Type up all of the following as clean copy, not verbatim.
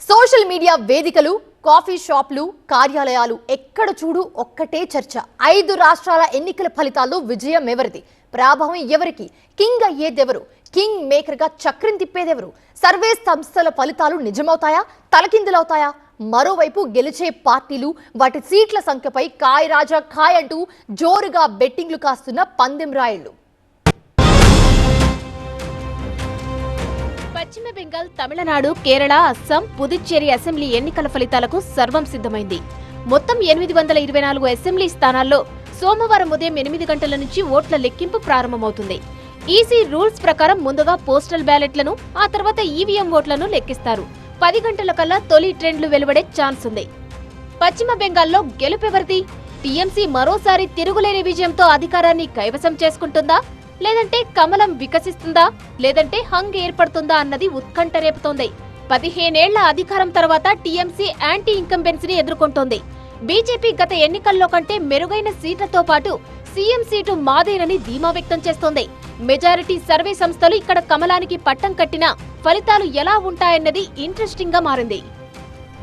Social media వేదికలు, coffee షాపులు, కార్యాలయాలు ఎక్కడ చూడు ఒక్కటే చర్చ. 5 రాష్ట్రాల ఎన్నికల ఫలితాల్లో విజయం ఎవరిది, ప్రభావం ఎవరికి, కింగ్ అయ్యేదెవరు, కింగ్ మేకర్ గా చక్రం తిప్పేదెవరు, సర్వే సంస్థల ఫలితాలు నిజమవుతాయా, తలకిందులవుతాయా? మరోవైపు గెలిచే పార్టీలు వాటి సీట్ల సంఖ్యపై కాయ్ రాజా కాయ్ అంటూ జోరుగా బెట్టింగ్లు కాస్తున్న పందెం రాయుళ్లు. పశ్చిమ బెంగాల్, తమిళనాడు, కేరళ, అస్సాం, పుదుచ్చేరి అసెంబ్లీ ఎన్నికల ఫలితాలకు సర్వం సిద్ధమైంది. మొత్తం 824 అసెంబ్లీ స్థానాల్లో సోమవారం ఉదయం 8 గంటల నుంచి ఓట్ల లెక్కింపు ప్రారంభమవుతుంది. ఈసీ రూల్స్ ప్రకారం ముందుగా పోస్టల్ బ్యాలెట్లను, ఆ తర్వాత ఈవీఎం ఓట్లను లెక్కిస్తారు. 10 గంటల కల్లా తొలి ట్రెండ్లు వెలువడే ఛాన్స్ ఉంది. పశ్చిమ బెంగాల్లో గెలుపెవరిది? టీఎంసీ మరోసారి తిరుగులేని విజయంతో అధికారాన్ని కైవసం చేసుకుంటుందా, లేదంటే కమలం వికసిస్తుందా, లేదంటే హంగ్ ఏర్పడుతుందా అన్నది ఉత్కంఠ రేపుతోంది. 15 ఏళ్ల అధికారం తర్వాత టీఎంసీ యాంటీ ఇంకంబెన్సీని ఎదుర్కొంటోంది. బీజేపీ గత ఎన్నికల్లో కంటే మెరుగైన సీట్లతో పాటు సీఎం సీటు మాదేనని ధీమా వ్యక్తం చేస్తోంది. మెజారిటీ సర్వే సంస్థలు ఇక్కడ కమలానికి పట్టం కట్టినా ఫలితాలు ఎలా ఉంటాయన్నది ఇంట్రెస్టింగ్ గా మారింది.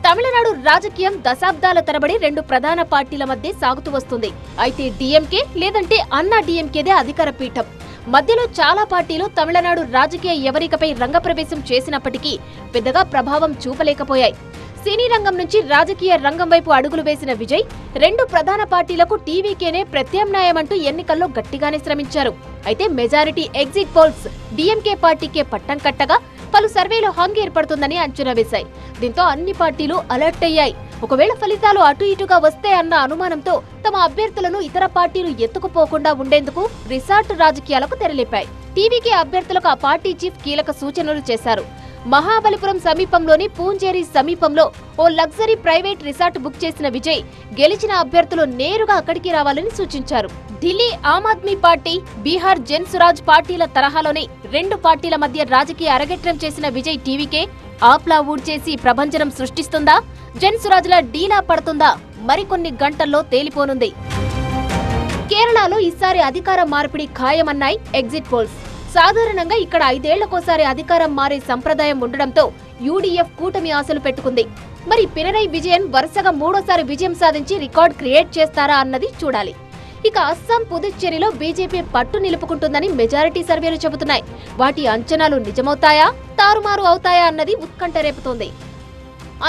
తమిళనాడు రాజకీయం దశాబ్దాల తరబడి 2 ప్రధాన పార్టీల మధ్య సాగుతూ వస్తుంది. అయితే డీఎంకే లేదంటే అన్నా డీఎంకేదే అధికార పీఠం. మధ్యలో చాలా పార్టీలు తమిళనాడు రాజకీయ ఎవరికపై రంగప్రవేశం చేసినప్పటికీ పెద్దగా ప్రభావం చూపలేకపోయాయి. సినీ రంగం నుంచి రాజకీయ రంగం వైపు అడుగులు వేసిన విజయ్ 2 ప్రధాన పార్టీలకు టీవీకేనే ప్రత్యామ్నాయమంటూ ఎన్నికల్లో గట్టిగానే శ్రమించారు. అయితే మెజారిటీ ఎగ్జిట్ పోల్స్ డీఎంకే పార్టీకే పట్టం కట్టగా పలు సర్వేలు హంగ్ ఏర్పడుతుందని అంచనా వేశాయి. దీంతో అన్ని పార్టీలు అలర్ట్ అయ్యాయి. ఒకవేళ ఫలితాలు అటు ఇటుగా వస్తే అన్న అనుమానంతో తమ అభ్యర్థులను ఇతర పార్టీలు ఎత్తుకుపోకుండా ఉండేందుకు రిసార్ట్ రాజకీయాలకు తెరలేపాయి. టీవీకే అభ్యర్థులకు ఆ పార్టీ చీఫ్ కీలక సూచనలు చేశారు. మహాబలిపురం సమీపంలోని పూంజేరి సమీపంలో ఓ లగ్జరీ ప్రైవేట్ రిసార్ట్ బుక్ చేసిన విజయ్ గెలిచిన అభ్యర్థులు నేరుగా అక్కడికి రావాలని సూచించారు. ఢిల్లీ ఆమ్ ఆద్మీ పార్టీ, బీహార్ జన్ సురాజ్ పార్టీల తరహాలోనే 2 పార్టీల మధ్య రాజకీయ అరగేట్రం చేసిన విజయ్ టీవీకే ఆప్లా ఊడ్చేసి ప్రభంజనం సృష్టిస్తుందా, జన్ సురాజ్ల డీలా పడుతుందా మరికొన్ని గంటల్లో తేలిపోనుంది. కేరళలో ఈసారి అధికార మార్పిడి ఖాయమన్నాయి ఎగ్జిట్ పోల్స్. సాధారణంగా ఇక్కడ 5 ఏళ్లకోసారి అధికారం మారే సంప్రదాయం ఉండడంతో యూడీఎఫ్ కూటమి ఆశలు పెట్టుకుంది. మరి పినరయ్ విజయన్ వరుసగా 3వ విజయం సాధించి రికార్డ్ క్రియేట్ చేస్తారా అన్నది చూడాలి. ఇక అస్సాం, పుదుచ్చేరిలో బీజేపీ పట్టు నిలుపుకుంటుందని మెజారిటీ సర్వేలు చెబుతున్నాయి. వాటి అంచనాలు నిజమవుతాయా, తారుమారు అవుతాయా అన్నది ఉత్కంఠ రేపుతోంది.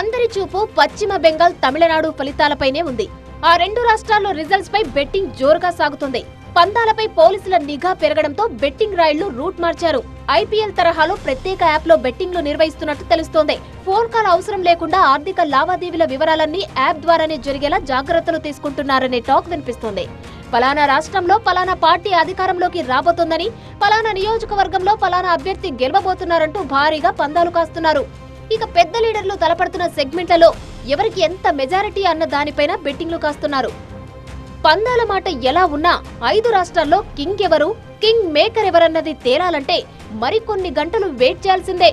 అందరి చూపు పశ్చిమ బెంగాల్, తమిళనాడు ఫలితాలపైనే ఉంది. ఆ 2 రాష్ట్రాల్లో రిజల్ట్స్ పై బెట్టింగ్ జోరుగా సాగుతుంది. పందాలపై పోలీసుల నిఘా పెరగడంతో బెట్టింగ్ రాయిళ్లు రూట్ మార్చారు. ఐపీఎల్ తరహాలో ప్రత్యేక యాప్ లో బెట్టింగ్లు నిర్వహిస్తున్నట్టు తెలుస్తోంది. ఫోన్ కాల్ అవసరం లేకుండా ఆర్థిక లావాదేవీల వివరాలన్నీ యాప్ ద్వారానే జరిగేలా జాగ్రత్తలు తీసుకుంటున్నారనే టాక్ వినిపిస్తోంది. పలానా రాష్ట్రంలో పలానా పార్టీ అధికారంలోకి రాబోతోందని, పలానా నియోజకవర్గంలో పలానా అభ్యర్థి గెలవబోతున్నారంటూ భారీగా పందాలు కాస్తున్నారు. ఇక పెద్ద లీడర్లు తలపడుతున్న సెగ్మెంట్లలో ఎవరికి ఎంత మెజారిటీ అన్న దానిపైన బెట్టింగ్లు కాస్తున్నారు. పందాల మాట ఎలా ఉన్నా 5 రాష్ట్రాల్లో కింగ్ ఎవరు, కింగ్ మేకర్ ఎవరన్నది తేలాలంటే మరికొన్ని గంటలు వెయిట్ చేయాల్సిందే.